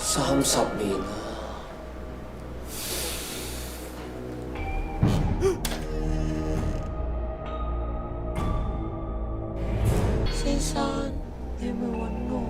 30미나. 세상, 내말 왔노.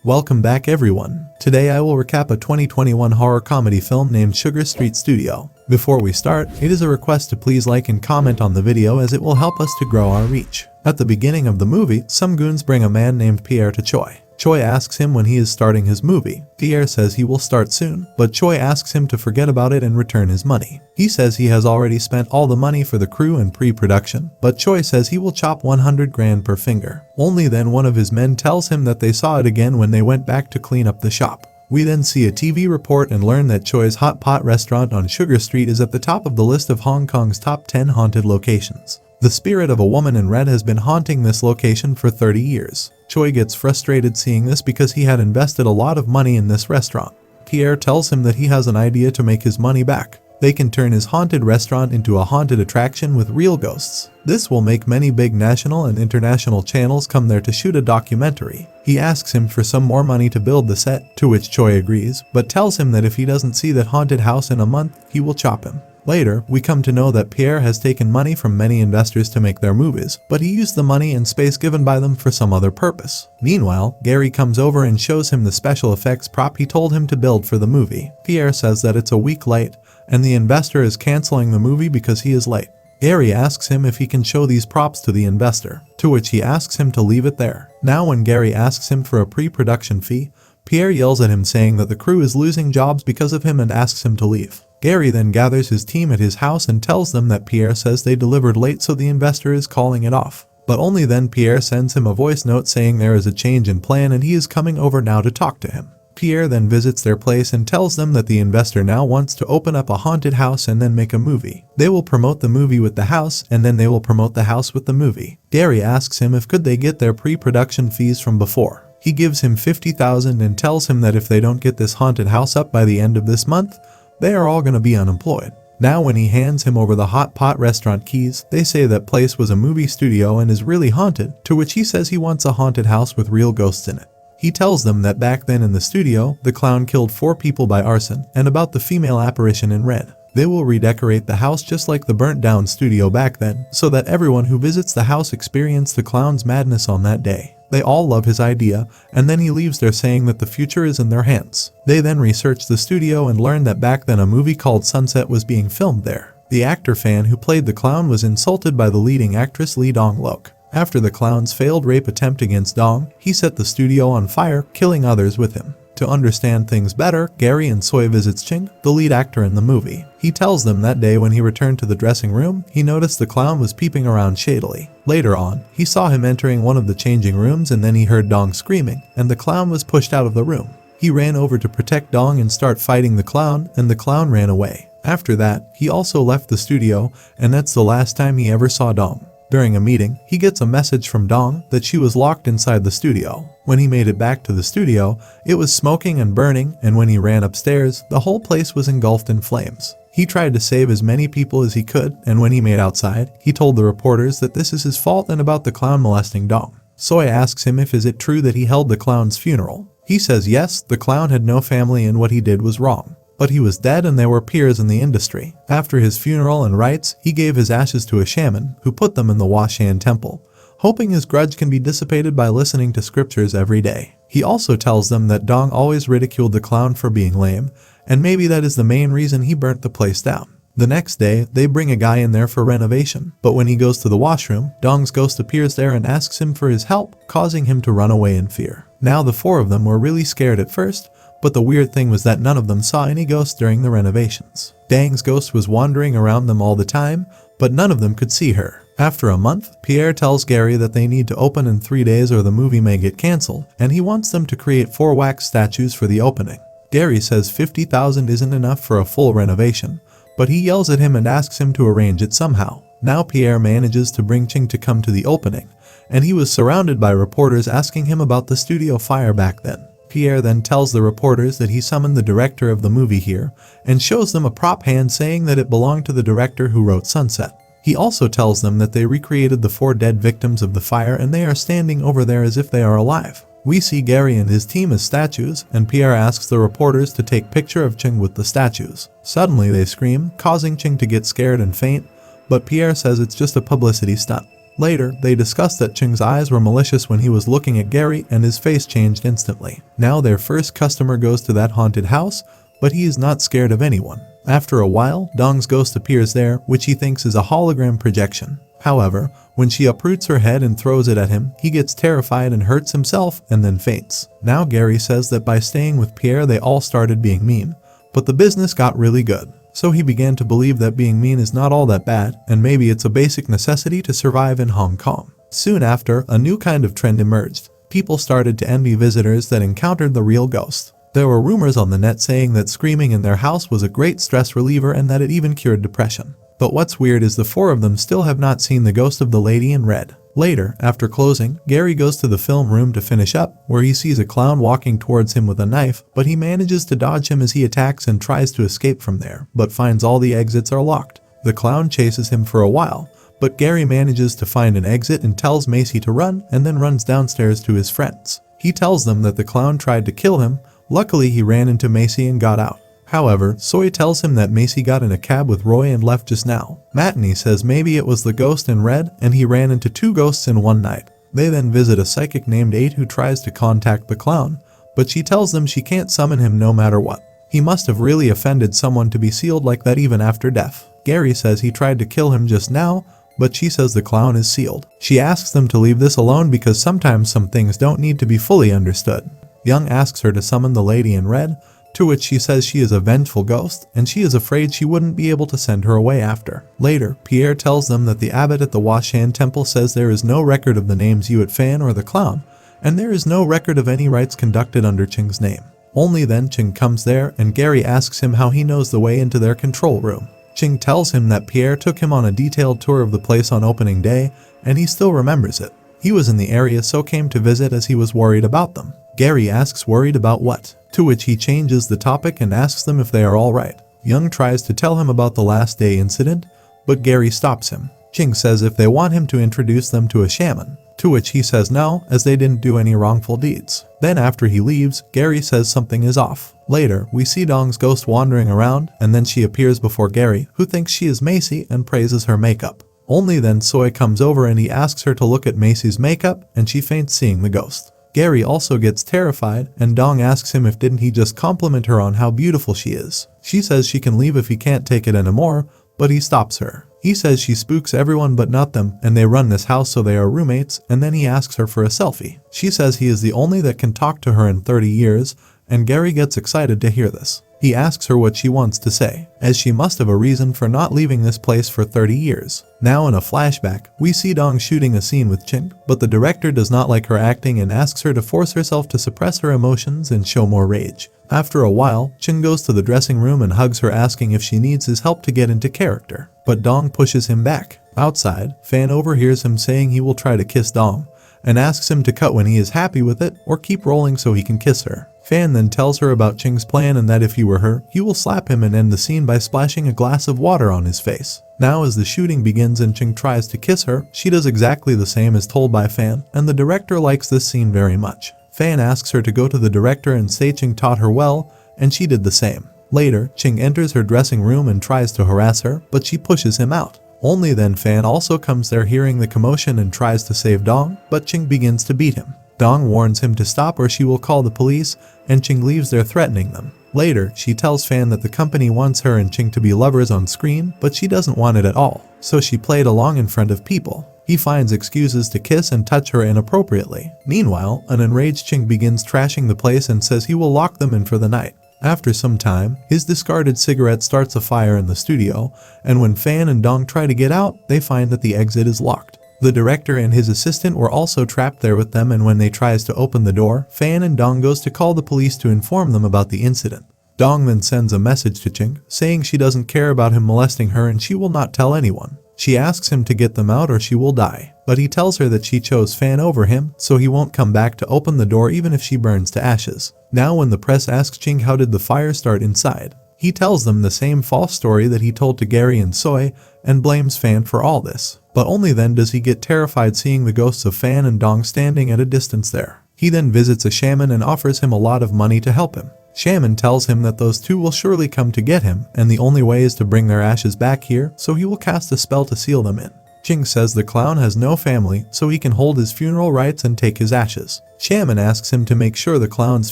Welcome back everyone. Today I will recap a 2021 horror comedy film named Sugar Street Studio. Before we start, it is a request to please like and comment on the video as it will help us to grow our reach. At the beginning of the movie, some goons bring a man named Pierre to Choi. Choi asks him when he is starting his movie. Pierre says he will start soon, but Choi asks him to forget about it and return his money. He says he has already spent all the money for the crew and pre-production, but Choi says he will chop 100 grand per finger. Only then one of his men tells him that they saw it again when they went back to clean up the shop. We then see a TV report and learn that Choi's hot pot restaurant on Sugar Street is at the top of the list of Hong Kong's top 10 haunted locations. The spirit of a woman in red has been haunting this location for 30 years. Choi gets frustrated seeing this because he had invested a lot of money in this restaurant. Pierre tells him that he has an idea to make his money back. They can turn his haunted restaurant into a haunted attraction with real ghosts. This will make many big national and international channels come there to shoot a documentary. He asks him for some more money to build the set, to which Choi agrees, but tells him that if he doesn't see that haunted house in a month, he will chop him. Later, we come to know that Pierre has taken money from many investors to make their movies, but he used the money and space given by them for some other purpose. Meanwhile, Gary comes over and shows him the special effects prop he told him to build for the movie. Pierre says that it's a week late, and the investor is canceling the movie because he is late. Gary asks him if he can show these props to the investor, to which he asks him to leave it there. Now when Gary asks him for a pre-production fee, Pierre yells at him saying that the crew is losing jobs because of him and asks him to leave. Gary then gathers his team at his house and tells them that Pierre says they delivered late so the investor is calling it off. But only then Pierre sends him a voice note saying there is a change in plan and he is coming over now to talk to him. Pierre then visits their place and tells them that the investor now wants to open up a haunted house and then make a movie. They will promote the movie with the house and then they will promote the house with the movie. Gary asks him if could they get their pre-production fees from before. He gives him 50,000 and tells him that if they don't get this haunted house up by the end of this month, they are all going to be unemployed. Now when he hands him over the hot pot restaurant keys, they say that place was a movie studio and is really haunted, to which he says he wants a haunted house with real ghosts in it. He tells them that back then in the studio, the clown killed 4 people by arson, and about the female apparition in red. They will redecorate the house just like the burnt down studio back then, so that everyone who visits the house experience the clown's madness on that day. They all love his idea, and then he leaves there saying that the future is in their hands. They then research the studio and learn that back then a movie called Sunset was being filmed there. The actor fan who played the clown was insulted by the leading actress Lee Dong-lok. After the clown's failed rape attempt against Dong, he set the studio on fire, killing others with him. To understand things better, Gary and Choi visits Ching, the lead actor in the movie. He tells them that day when he returned to the dressing room, he noticed the clown was peeping around shadily. Later on, he saw him entering one of the changing rooms and then he heard Dong screaming, and the clown was pushed out of the room. He ran over to protect Dong and start fighting the clown, and the clown ran away. After that, he also left the studio, and that's the last time he ever saw Dong. During a meeting, he gets a message from Dong that she was locked inside the studio. When he made it back to the studio, it was smoking and burning, and when he ran upstairs, the whole place was engulfed in flames. He tried to save as many people as he could, and when he made outside, he told the reporters that this is his fault and about the clown molesting Dong. Choi asks him if is it true that he held the clown's funeral. He says yes, the clown had no family and what he did was wrong. But he was dead and they were peers in the industry. After his funeral and rites, he gave his ashes to a shaman, who put them in the Washan temple, hoping his grudge can be dissipated by listening to scriptures every day. He also tells them that Dong always ridiculed the clown for being lame, and maybe that is the main reason he burnt the place down. The next day, they bring a guy in there for renovation, but when he goes to the washroom, Dong's ghost appears there and asks him for his help, causing him to run away in fear. Now the 4 of them were really scared at first, but the weird thing was that none of them saw any ghosts during the renovations. Dang's ghost was wandering around them all the time, but none of them could see her. After a month, Pierre tells Gary that they need to open in 3 days or the movie may get cancelled, and he wants them to create 4 wax statues for the opening. Gary says 50,000 isn't enough for a full renovation, but he yells at him and asks him to arrange it somehow. Now Pierre manages to bring Ching to come to the opening, and he was surrounded by reporters asking him about the studio fire back then. Pierre then tells the reporters that he summoned the director of the movie here and shows them a prop hand saying that it belonged to the director who wrote Sunset. He also tells them that they recreated the 4 dead victims of the fire and they are standing over there as if they are alive. We see Gary and his team as statues, and Pierre asks the reporters to take picture of 𝐂𝐋𝐿 with the statues. Suddenly they scream, causing 𝐂𝐋𝐿 to get scared and faint, but Pierre says it's just a publicity stunt. Later, they discuss that 𝐂𝐋𝐿's eyes were malicious when he was looking at Gary and his face changed instantly. Now their first customer goes to that haunted house, but he is not scared of anyone. After a while, Dong's ghost appears there, which he thinks is a hologram projection. However, when she uproots her head and throws it at him, he gets terrified and hurts himself and then faints. Now Gary says that by staying with Pierre they all started being mean, but the business got really good. So he began to believe that being mean is not all that bad, and maybe it's a basic necessity to survive in Hong Kong. Soon after, a new kind of trend emerged. People started to envy visitors that encountered the real ghost. There were rumors on the net saying that screaming in their house was a great stress reliever and that it even cured depression. But what's weird is the 4 of them still have not seen the ghost of the lady in red. Later, after closing, Gary goes to the film room to finish up, where he sees a clown walking towards him with a knife, but he manages to dodge him as he attacks and tries to escape from there, but finds all the exits are locked. The clown chases him for a while, but Gary manages to find an exit and tells Macy to run and then runs downstairs to his friends. He tells them that the clown tried to kill him. Luckily, he ran into Macy and got out. However, 𝐶𝐿 tells him that Macy got in a cab with Roy and left just now. Matinee says maybe it was the ghost in red and he ran into 2 ghosts in one night. They then visit a psychic named 8 who tries to contact the clown, but she tells them she can't summon him no matter what. He must have really offended someone to be sealed like that even after death. Gary says he tried to kill him just now, but she says the clown is sealed. She asks them to leave this alone because sometimes some things don't need to be fully understood. Young asks her to summon the lady in red, to which she says she is a vengeful ghost and she is afraid she wouldn't be able to send her away after. Later, Pierre tells them that the abbot at the Washan temple says there is no record of the names 𝐸𝐹an or the clown, and there is no record of any rites conducted under 𝐂𝐋𝐿's name. Only then 𝐂𝐋𝐿 comes there and Gary asks him how he knows the way into their control room. 𝐂𝐋𝐿 tells him that Pierre took him on a detailed tour of the place on opening day and he still remembers it. He was in the area so came to visit as he was worried about them. Gary asks worried about what, to which he changes the topic and asks them if they are alright. Young tries to tell him about the last day incident, but Gary stops him. 𝐂𝐋𝐿 says if they want him to introduce them to a shaman, to which he says no, as they didn't do any wrongful deeds. Then after he leaves, Gary says something is off. Later, we see Dong's ghost wandering around and then she appears before Gary, who thinks she is Macy and praises her makeup. Only then 𝐶𝐿 comes over and he asks her to look at Macy's makeup and she faints seeing the ghost. Gary also gets terrified and Dong asks him if didn't he just compliment her on how beautiful she is. She says she can leave if he can't take it anymore, but he stops her. He says she spooks everyone but not them and they run this house so they are roommates, and then he asks her for a selfie. She says he is the only that can talk to her in 30 years and Gary gets excited to hear this. He asks her what she wants to say, as she must have a reason for not leaving this place for 30 years. Now in a flashback, we see Dong shooting a scene with 𝐂𝐋𝐿, but the director does not like her acting and asks her to force herself to suppress her emotions and show more rage. After a while, 𝐂𝐿 goes to the dressing room and hugs her asking if she needs his help to get into character, but Dong pushes him back. Outside, Fan overhears him saying he will try to kiss Dong, and asks him to cut when he is happy with it or keep rolling so he can kiss her. Fan then tells her about 𝐂𝐋𝐿's plan and that if he were her, he will slap him and end the scene by splashing a glass of water on his face. Now as the shooting begins and 𝐂𝐿 tries to kiss her, she does exactly the same as told by Fan, and the director likes this scene very much. Fan asks her to go to the director and say 𝐂𝐿 taught her well, and she did the same. Later, 𝐂𝐿 enters her dressing room and tries to harass her, but she pushes him out. Only then Fan also comes there hearing the commotion and tries to save Dong, but 𝐂𝐿 begins to beat him. Dong warns him to stop or she will call the police, and 𝐂𝐿 leaves there threatening them. Later, she tells Fan that the company wants her and 𝐂𝐿 to be lovers on screen, but she doesn't want it at all, so she played along in front of people. He finds excuses to kiss and touch her inappropriately. Meanwhile, an enraged 𝐂𝐿 begins trashing the place and says he will lock them in for the night. After some time, his discarded cigarette starts a fire in the studio, and when Fan and Dong try to get out, they find that the exit is locked. The director and his assistant were also trapped there with them, and when they tries to open the door, Fan and Dong goes to call the police to inform them about the incident. Dong then sends a message to 𝐂𝐿, saying she doesn't care about him molesting her and she will not tell anyone. She asks him to get them out or she will die, but he tells her that she chose Fan over him, so he won't come back to open the door even if she burns to ashes. Now when the press asks Ching how did the fire start inside, he tells them the same false story that he told to Gary and Soy and blames Fan for all this. But only then does he get terrified seeing the ghosts of Fan and Dong standing at a distance there. He then visits a shaman and offers him a lot of money to help him. Shaman tells him that those two will surely come to get him and the only way is to bring their ashes back here, so he will cast a spell to seal them in. Ching says the clown has no family, so he can hold his funeral rites and take his ashes. Shaman asks him to make sure the clown's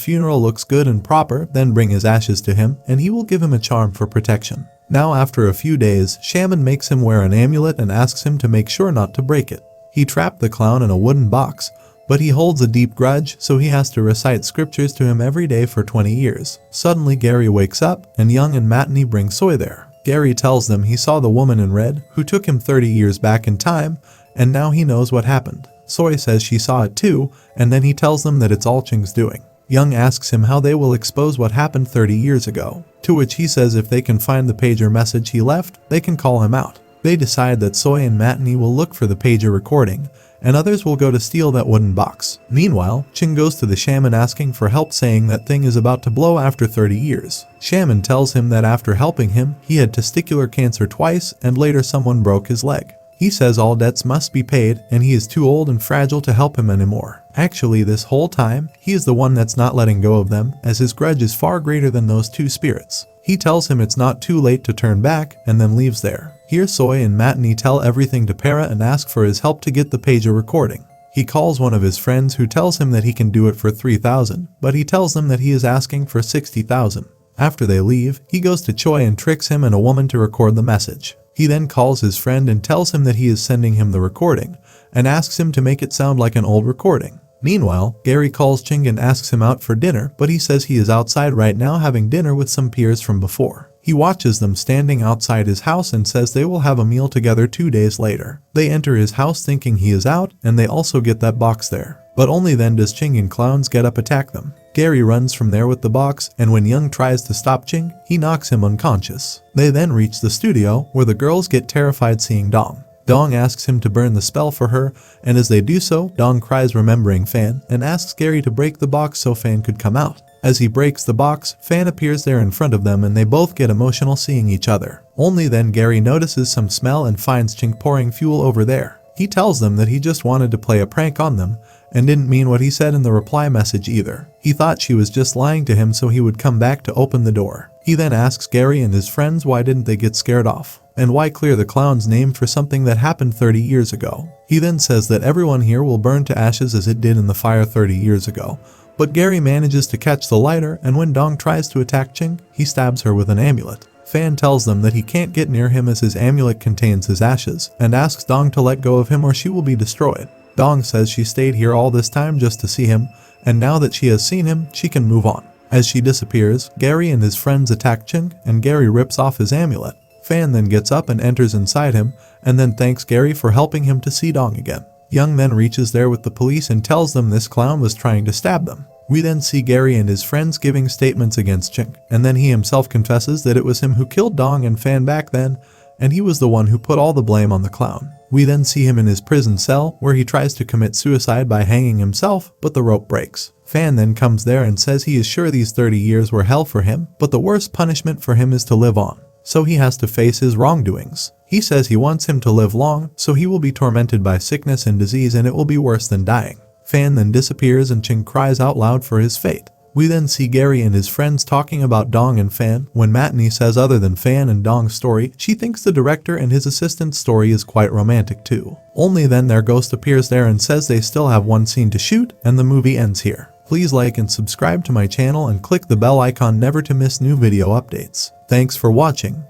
funeral looks good and proper, then bring his ashes to him, and he will give him a charm for protection. Now after a few days, Shaman makes him wear an amulet and asks him to make sure not to break it. He trapped the clown in a wooden box, but he holds a deep grudge, so he has to recite scriptures to him every day for 20 years. Suddenly Gary wakes up, and Young and Matinee bring Soy there. Gary tells them he saw the woman in red, who took him 30 years back in time, and now he knows what happened. Soy says she saw it too, and then he tells them that it's all Ching's doing. Young asks him how they will expose what happened 30 years ago, to which he says if they can find the pager message he left, they can call him out. They decide that Soy and Matinee will look for the pager recording, and others will go to steal that wooden box. Meanwhile, Ching goes to the shaman asking for help, saying that thing is about to blow after 30 years. Shaman tells him that after helping him, he had testicular cancer twice and later someone broke his leg. He says all debts must be paid and he is too old and fragile to help him anymore. Actually, this whole time, he is the one that's not letting go of them, as his grudge is far greater than those two spirits. He tells him it's not too late to turn back and then leaves there. Here Soy and Matinee tell everything to Para and ask for his help to get the pager recording. He calls one of his friends who tells him that he can do it for 3,000, but he tells them that he is asking for 60,000. After they leave, he goes to Choi and tricks him and a woman to record the message. He then calls his friend and tells him that he is sending him the recording, and asks him to make it sound like an old recording. Meanwhile, Gary calls Ching and asks him out for dinner, but he says he is outside right now having dinner with some peers from before. He watches them standing outside his house and says they will have a meal together 2 days later. They enter his house thinking he is out, and they also get that box there. But only then does Ching and clowns get up attack them. Gary runs from there with the box, and when Young tries to stop Ching, he knocks him unconscious. They then reach the studio, where the girls get terrified seeing Dong. Dong asks him to burn the spell for her, and as they do so, Dong cries remembering Fan, and asks Gary to break the box so Fan could come out. As he breaks the box, Fan appears there in front of them and they both get emotional seeing each other. Only then Gary notices some smell and finds Ching pouring fuel over there. He tells them that he just wanted to play a prank on them, and didn't mean what he said in the reply message either. He thought she was just lying to him so he would come back to open the door. He then asks Gary and his friends why didn't they get scared off, and why clear the clown's name for something that happened 30 years ago. He then says that everyone here will burn to ashes as it did in the fire 30 years ago. But Gary manages to catch the lighter, and when Dong tries to attack Ching, he stabs her with an amulet. Fan tells them that he can't get near him as his amulet contains his ashes, and asks Dong to let go of him or she will be destroyed. Dong says she stayed here all this time just to see him, and now that she has seen him, she can move on. As she disappears, Gary and his friends attack Ching, and Gary rips off his amulet. Fan then gets up and enters inside him, and then thanks Gary for helping him to see Dong again. Young then reaches there with the police and tells them this clown was trying to stab them. We then see Gary and his friends giving statements against Ching, and then he himself confesses that it was him who killed Dong and Fan back then, and he was the one who put all the blame on the clown. We then see him in his prison cell, where he tries to commit suicide by hanging himself, but the rope breaks. Fan then comes there and says he is sure these 30 years were hell for him, but the worst punishment for him is to live on. So he has to face his wrongdoings. He says he wants him to live long, so he will be tormented by sickness and disease and it will be worse than dying. Fan then disappears and Ching cries out loud for his fate. We then see Gary and his friends talking about Dong and Fan, when Matinee says other than Fan and Dong's story, she thinks the director and his assistant's story is quite romantic too. Only then their ghost appears there and says they still have one scene to shoot, and the movie ends here. Please like and subscribe to my channel and click the bell icon never to miss new video updates. Thanks for watching.